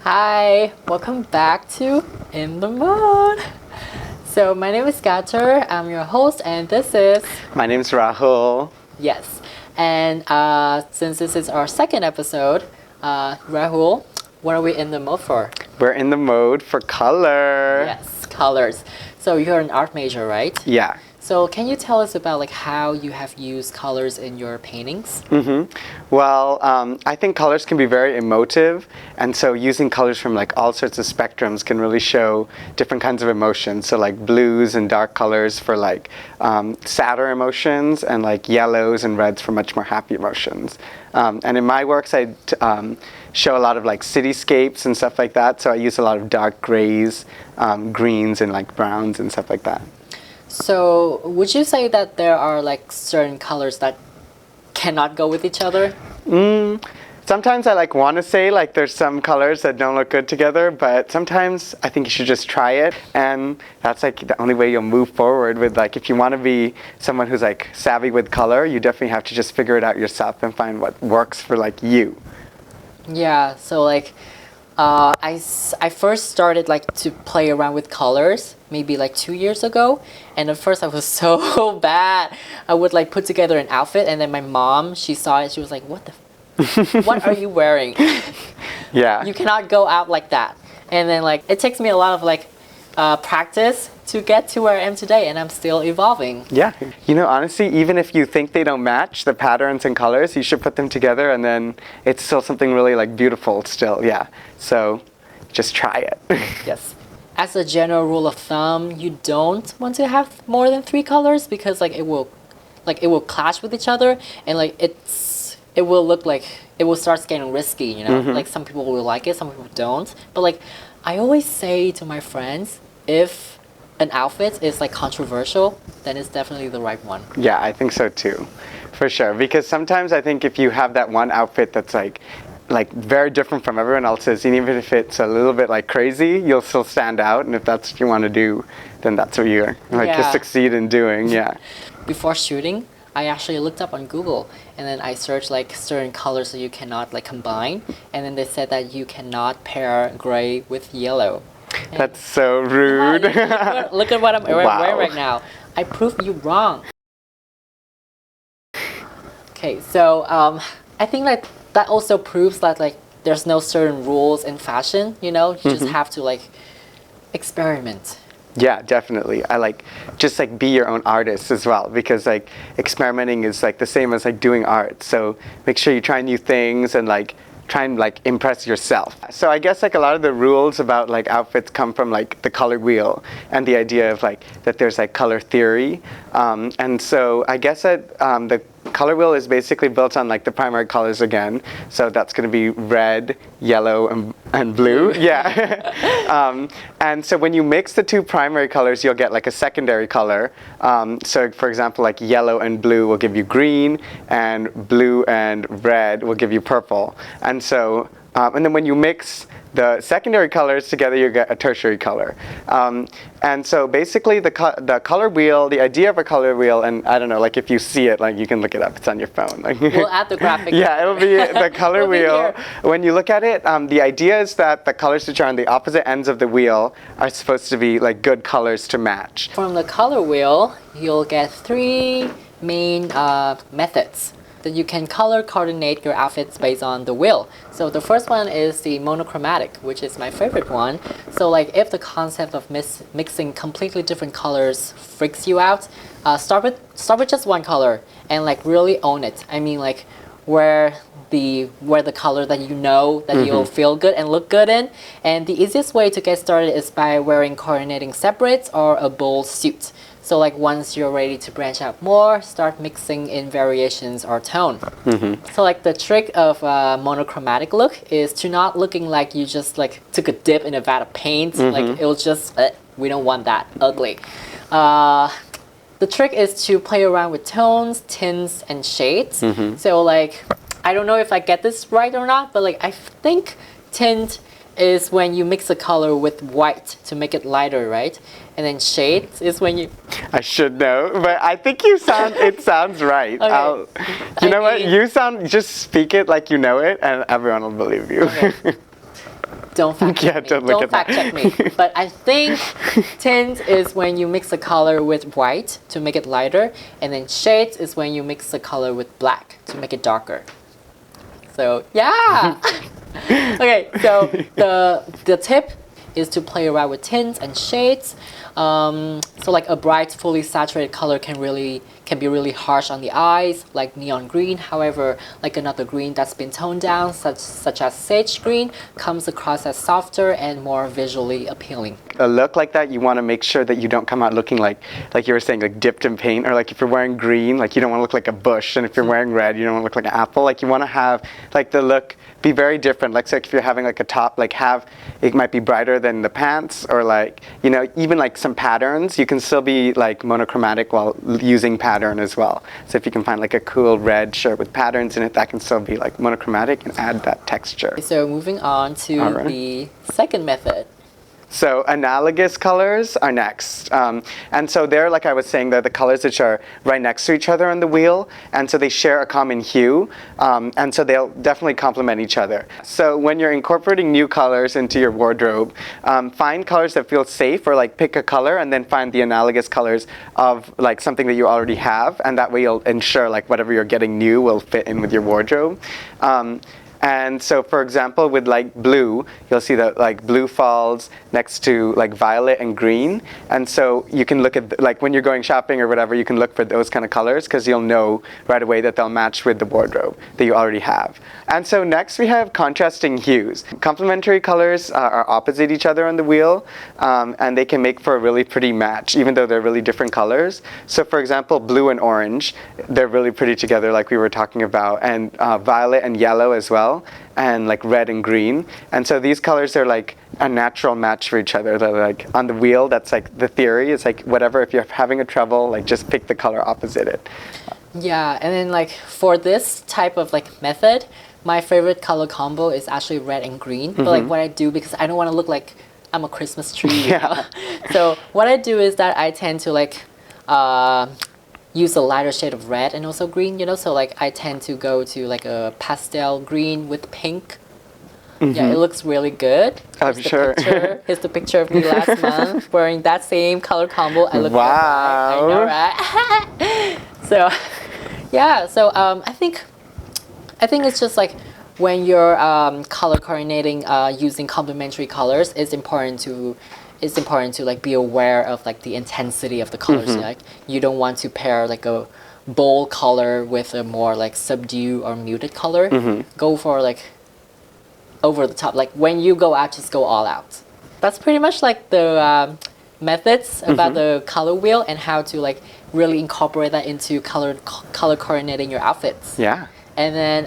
Hi, welcome back to In the Mood. So my name is Gator, I'm your host, and this is My name's Rahul. yes. And since this is our second episode, Rahul, what are we in the mood for? We're in the mode for color. Yes, colors. So you're an art major, right? Yeah. So can you tell us about how you have used colors in your paintings? Well, I think colors can be very emotive, and so using colors from all sorts of spectrums can really show different kinds of emotions. So blues and dark colors for sadder emotions, and yellows and reds for much more happy emotions. And in my works, I show a lot of cityscapes and stuff like that. So I use a lot of dark grays, greens, and browns and stuff like that. So would you say that there are certain colors that cannot go with each other? Sometimes I want to say there's some colors that don't look good together, but sometimes I think you should just try it, and that's the only way you'll move forward with if you want to be someone who's savvy with color, you definitely have to just figure it out yourself and find what works for you. Yeah, so I first started to play around with colors maybe 2 years ago, and at first I was so bad. I would put together an outfit, and then my mom, she saw it, she was like, what are you wearing? Yeah. You cannot go out like that. And then it takes me a lot of practice to get to where I am today, and I'm still evolving. Yeah. Honestly, even if you think they don't match the patterns and colors, you should put them together, and then it's still something really beautiful still. Yeah. So just try it. Yes. As a general rule of thumb, you don't want to have more than 3 colors because it will clash with each other, and it will look it will start getting risky, some people will like it, some people don't. But I always say to my friends, if an outfit is controversial, then it's definitely the right one. Yeah, I think so too, for sure. Because sometimes I think if you have that one outfit that's very different from everyone else's, and even if it's a little bit crazy, you'll still stand out. And if that's what you want to do, then that's what you're to succeed in doing. Yeah. Before shooting, I actually looked up on Google, and then I searched certain colors that you cannot combine, and then they said that you cannot pair gray with yellow. And that's so rude. Look at what I'm wearing right now. I proved you wrong. Okay, so I think that also proves that there's no certain rules in fashion. You just have to experiment. Yeah, definitely. I just be your own artist as well, because experimenting is the same as doing art. So make sure you try new things and try and impress yourself. So I guess a lot of the rules about outfits come from the color wheel, and the idea of that there's color theory. And so I guess that the color wheel is basically built on the primary colors again. So that's going to be red, yellow, and blue. Yeah. And so when you mix the 2 primary colors, you'll get a secondary color. So for example, yellow and blue will give you green, and blue and red will give you purple. And so, and then when you mix the secondary colors together, you get a tertiary color. And so basically the color wheel, the idea of a color wheel, and I don't know, if you see it, you can look it up, it's on your phone. We'll add the graphic. Yeah, it'll be the color wheel. When you look at it, the idea is that the colors which are on the opposite ends of the wheel are supposed to be good colors to match. From the color wheel, you'll get 3 main methods that you can color coordinate your outfits based on the wheel. So the first one is the monochromatic, which is my favorite one. So if the concept of mixing completely different colors freaks you out, start with just one color and really own it. I mean where the color that that you'll feel good and look good in. And the easiest way to get started is by wearing coordinating separates or a bold suit. So once you're ready to branch out more, start mixing in variations or tone. So the trick of a monochromatic look is to not looking like you just took a dip in a vat of paint. It'll just, we don't want that, ugly. The trick is to play around with tones, tints, and shades. So I don't know if I get this right or not, but I think tint is when you mix a color with white to make it lighter, right? And then shades is when you... I should know, but I think it sounds right. Okay. You know what? Just speak it like you know it, and everyone will believe you. Okay. Don't fact check Yeah, me. don't look Don't at fact that. check me. But I think tint is when you mix the color with white to make it lighter, and then shades is when you mix the color with black to make it darker. So yeah. Okay, so the tip is to play around with tints and shades. So like a bright, fully saturated color can be really harsh on the eyes, like neon green. However, like another green that's been toned down, such as sage green, comes across as softer and more visually appealing. A look like that, you want to make sure that you don't come out looking like you were saying, like dipped in paint, or like if you're wearing green, like you don't want to look like a bush, and if you're wearing red, you don't want to look like an apple. Like you want to have like the look be very different. Like so if you're having like a top, like it might be brighter than the pants, or like, you know, even like some patterns, you can still be like monochromatic while using pattern as well. So if you can find like a cool red shirt with patterns in it, that can still be like monochromatic and add that texture. So moving on to the second method. So analogous colors are next. And so they're, like I was saying, they're the colors which are right next to each other on the wheel. And so they share a common hue. And so they'll definitely complement each other. So when you're incorporating new colors into your wardrobe, find colors that feel safe, or like pick a color and then find the analogous colors of like something that you already have. And that way you'll ensure like whatever you're getting new will fit in with your wardrobe. And so, for example, with like blue, you'll see that like blue falls next to like violet and green. And so you can look at, like when you're going shopping or whatever, you can look for those kind of colors because you'll know right away that they'll match with the wardrobe that you already have. And so next we have contrasting hues. Complementary colors are opposite each other on the wheel, and they can make for a really pretty match, even though they're really different colors. So for example, blue and orange, they're really pretty together like we were talking about, and violet and yellow as well. And like red and green. And so these colors are like a natural match for each other. They're like on the wheel, that's like the theory. It's like whatever, if you're having a trouble, like just pick the color opposite it. Yeah, and then like for this type of like method, my favorite color combo is actually red and green. But like what I do, because I don't want to look like I'm a Christmas tree. Yeah. So what I do is that I tend to like use a lighter shade of red and also green, you know, so like I tend to go to like a pastel green with pink. Yeah, it looks really good. I'm sure. Here's the picture of me last month wearing that same color combo. I look wow. I know, right? So yeah, so I think it's just like when you're color coordinating using complementary colors, it's important to like be aware of like the intensity of the colors. Like you don't want to pair like a bold color with a more like subdued or muted color. Go for like over the top. Like when you go out, just go all out. That's pretty much like the methods about the color wheel and how to like really incorporate that into color coordinating your outfits. Yeah. And then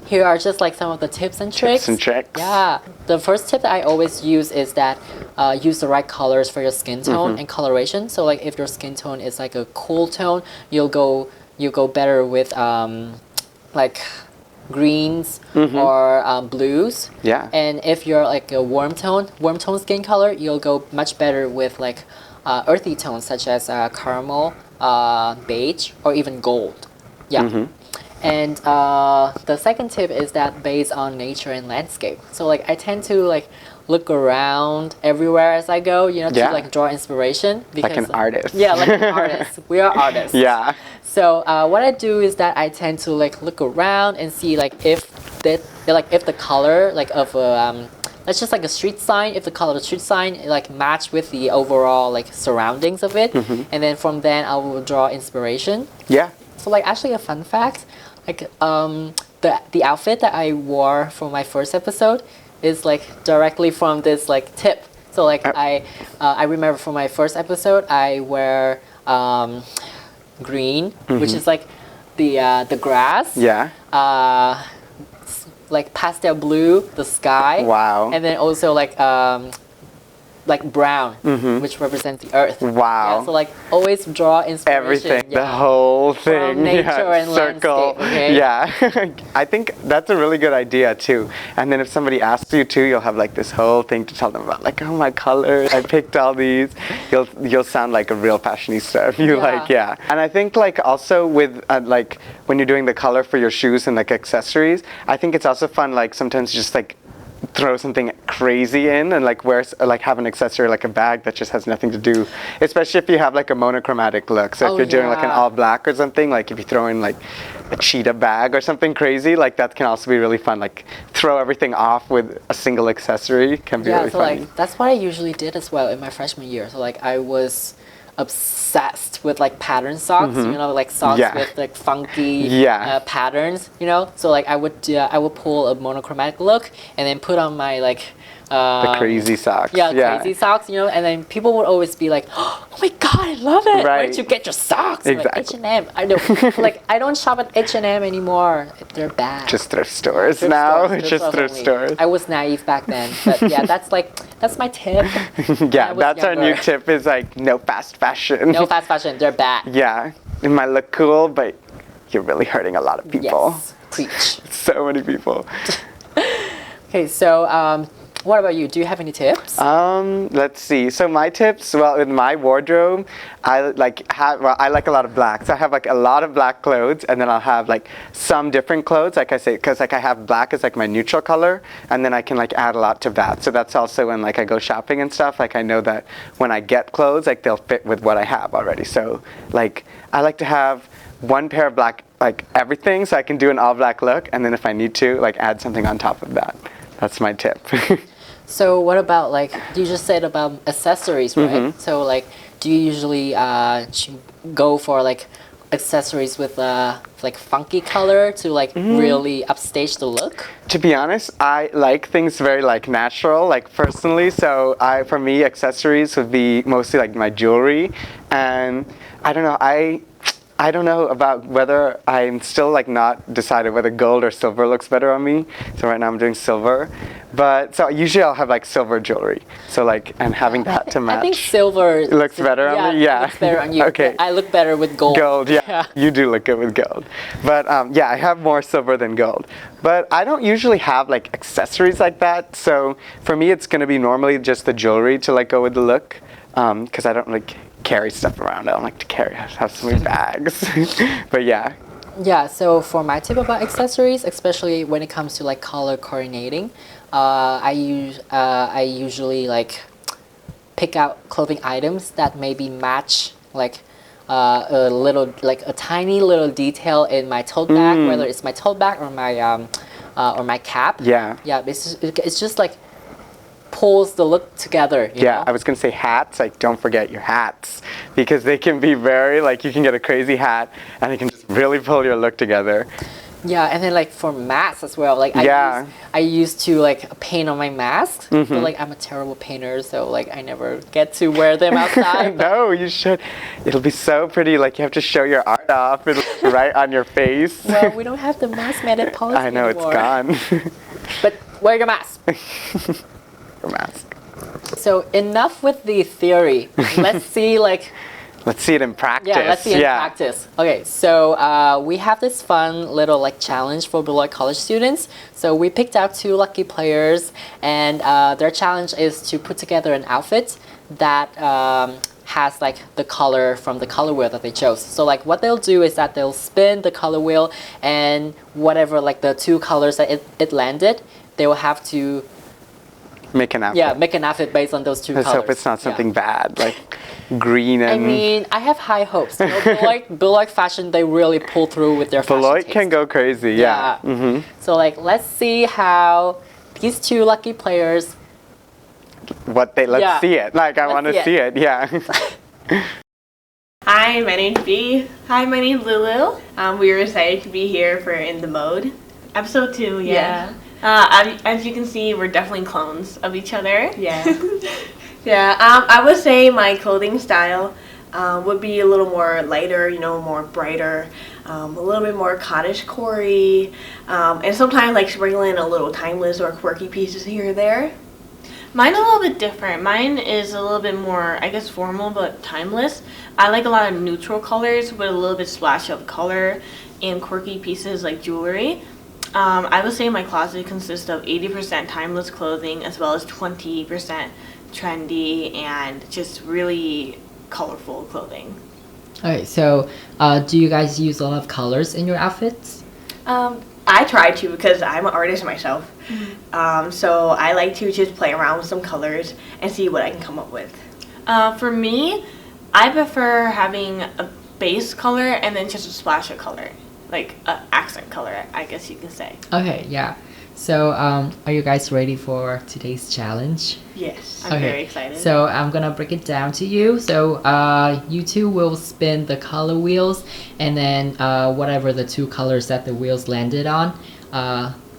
here are just like some of the tips and tricks. Tips and tricks. Yeah. The first tip that I always use is that use the right colors for your skin tone and coloration. So like if your skin tone is like a cool tone, you'll go better with like greens or blues. Yeah. And if you're like a warm tone skin color, you'll go much better with like earthy tones such as caramel, beige, or even gold. Yeah. And the second tip is that based on nature and landscape. So like I tend to like look around everywhere as I go, you know, to like draw inspiration. Because, like an artist. Yeah, like an artist. We are artists. Yeah. So what I do is that I tend to like look around and see like if the color like of a that's just like a street sign, if the color of the street sign like match with the overall like surroundings of it, and then from then I will draw inspiration. Yeah. So like actually a fun fact, like the outfit that I wore for my first episode is like directly from this like tip. So like I remember for my first episode I wear green, which is like the grass. Yeah. Like pastel blue, the sky. Wow. And then also like brown, which represents the earth. Wow. Yeah, so like always draw inspiration. Everything, the whole thing. From nature and circle. landscape, okay? Yeah. I think that's a really good idea too. And then if somebody asks you too, you'll have like this whole thing to tell them about, like, oh, my colors, I picked all these. You'll sound like a real fashionista if you And I think like also with like when you're doing the color for your shoes and like accessories, I think it's also fun like sometimes just like throw something crazy in and like wear like have an accessory like a bag that just has nothing to do, especially if you have like a monochromatic look. So if you're doing like an all black or something, like if you throw in like a cheetah bag or something crazy, like that can also be really fun. Like throw everything off with a single accessory can be really so funny. like that's what I usually did as well in my freshman year. So like I was obsessed with like pattern socks, you know, like socks with like funky patterns, you know. So like I would pull a monochromatic look and then put on my like the crazy socks. Crazy socks, you know, and then people would always be like, "Oh my god, I love it! Where did you get your socks?" Exactly. Like, H&M. I know, like I don't shop at H&M anymore. They're bad. Just thrift stores now. Just thrift stores. I was naive back then, but yeah, that's my tip. Yeah, that's our new tip is like no fast fashion. No fast fashion. They're bad. Yeah, it might look cool, but you're really hurting a lot of people. Yes, preach. So many people. Okay, so what about you? Do you have any tips? Let's see. So my tips, well, in my wardrobe, I like a lot of black. So I have like a lot of black clothes, and then I'll have like some different clothes, like I say, because like I have black as like my neutral color, and then I can like add a lot to that. So that's also when like I go shopping and stuff. Like I know that when I get clothes, like they'll fit with what I have already. So like I like to have one pair of black, like everything, so I can do an all black look, and then if I need to, like add something on top of that. That's my tip. So what about like you just said about accessories, right? So like do you usually go for like accessories with like funky color to like really upstage the look? To be honest, I like things very like natural, like personally. So for me, accessories would be mostly like my jewelry, and I don't know. I don't know about whether I'm still like not decided whether gold or silver looks better on me. So right now I'm doing silver, but so usually I'll have like silver jewelry. So like and having that to match. I think silver looks better on me. Yeah, looks better on you. Okay, I look better with gold. Gold, yeah. You do look good with gold, but yeah, I have more silver than gold. But I don't usually have like accessories like that. So for me, it's gonna be normally just the jewelry to like go with the look, because I don't like carry stuff around. I don't like to have so many bags. But yeah. Yeah, so for my tip about accessories, especially when it comes to like color coordinating, I usually like pick out clothing items that maybe match like a little, like a tiny little detail in my tote bag, whether it's my tote bag or my cap. Yeah. Yeah, it's just like pulls the look together. You know? I was gonna say hats. Like, don't forget your hats, because they can be very like you can get a crazy hat and it can just really pull your look together. Yeah, and then like for masks as well. Like I used to like paint on my masks, but like I'm a terrible painter, so like I never get to wear them outside. No, you should. It'll be so pretty. Like you have to show your art off right on your face. Well, we don't have the mask mandate policy I know anymore. It's gone. But wear your mask. Mask. So enough with the theory. Let's see let's see it in practice. Yeah, let's see it in practice. Okay, so we have this fun little like challenge for Beloit College students. So we picked out 2 lucky players, and their challenge is to put together an outfit that has like the color from the color wheel that they chose. So like what they'll do is that they'll spin the color wheel, and whatever like the 2 colors that it landed, they will have to make an outfit. Yeah, make an outfit based on those 2 colors. Let's hope it's not something bad, like green and... I mean, I have high hopes. You know, Beloit Fashion, they really pull through with their fashion Beloit taste. can go crazy, yeah. So like, let's see how these 2 lucky players... Let's see it. Like, I want to see it, yeah. Hi, my name's B. Hi, my name's Lulu. We were excited to be here for In the Mode. Episode 2, yeah. As you can see, we're definitely clones of each other. Yeah. I would say my clothing style would be a little more lighter, you know, more brighter, a little bit more cottagecore-y, and sometimes like sprinkling a little timeless or quirky pieces here or there. Mine a little bit different. Mine is a little bit more, I guess, formal but timeless. I like a lot of neutral colors with a little bit splash of color and quirky pieces like jewelry. I would say my closet consists of 80% timeless clothing as well as 20% trendy and just really colorful Okay, so do you guys use a lot of colors in your outfits? I try to because I'm an artist myself. So I like to just play around with some colors and see what I can come up with. For me, I prefer having a base color and then just a splash of color, like an accent color, I guess you can say. Okay, yeah. So, are you guys ready for today's challenge? Yes, I'm very excited. So, I'm gonna break it down to you. So, you two will spin the color wheels, and then whatever the two colors that the wheels landed on,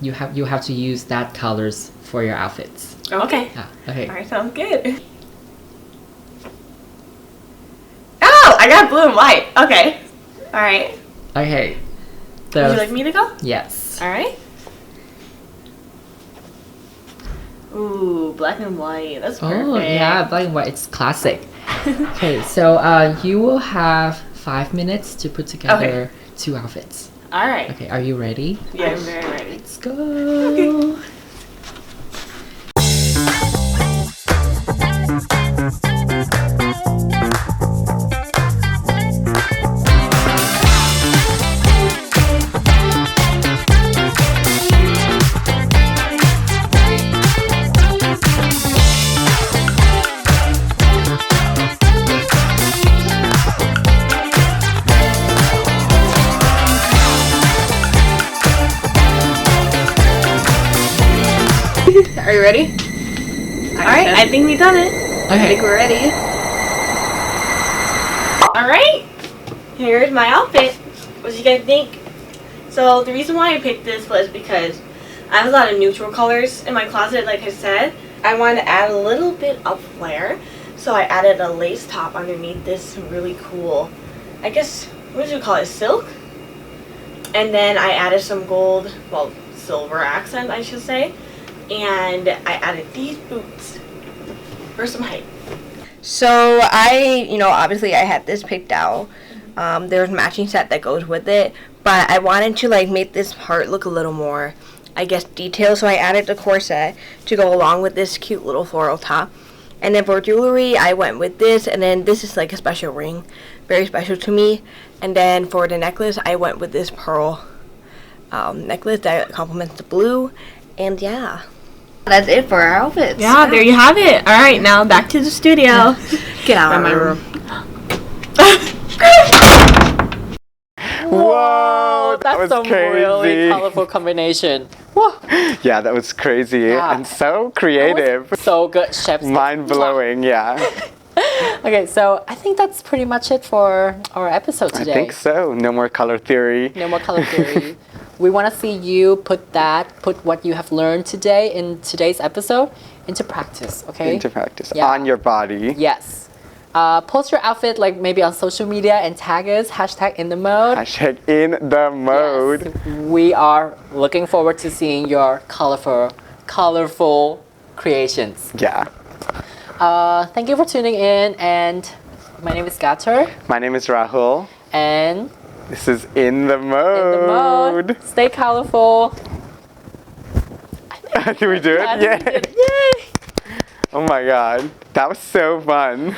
you have to use that colors for your outfits. Okay. Okay. All right, sounds good. Oh, I got blue and white. Okay. All right. Okay. Would you like me to go? Yes. All right. Ooh, black and white. That's perfect. Oh yeah, black and white. It's classic. Okay, so you will have 5 minutes to put together two outfits. All right. Okay, are you ready? Yeah, I'm very ready. Let's go. Okay. Are you ready? Alright, I think we done it. Okay. I think we're ready. Alright, here's my outfit. What do you guys think? So the reason why I picked this was because I have a lot of neutral colors in my closet, like I said. I wanted to add a little bit of flair, so I added a lace top underneath this really cool, I guess, what do you call it, silk? And then I added some gold, well, silver accent, I should say. And I added these boots for some height. So obviously I had this picked out. There's a matching set that goes with it, but I wanted to make this part look a little more, I guess, detailed. So I added the corset to go along with this cute little floral top. And then for jewelry, I went with this, and then this is like a special ring, very special to me. And then for the necklace, I went with this pearl necklace that complements the blue. And yeah. That's it for our outfits. Yeah, there you have it. All right, now back to the studio. Get out of my room. Whoa, that was some crazy. really colorful combination. Whoa. Yeah, that was crazy and so creative. So good, chef's Mind blowing, yeah. Okay, so I think that's pretty much it for our episode today. I think so. No more color theory. No more color theory. We want to see you put what you have learned today in today's episode into practice, okay? Into practice. Yeah. On your body. Yes. Post your outfit maybe on social media and tag us, #InTheMode. #InTheMode. Yes. We are looking forward to seeing your colorful creations. Yeah. Thank you for tuning in, and my name is Gator. My name is Rahul. And this is In The Mode. In the Mode. Stay colorful. Did we do it? Yeah. Yay! Oh my god. That was so fun.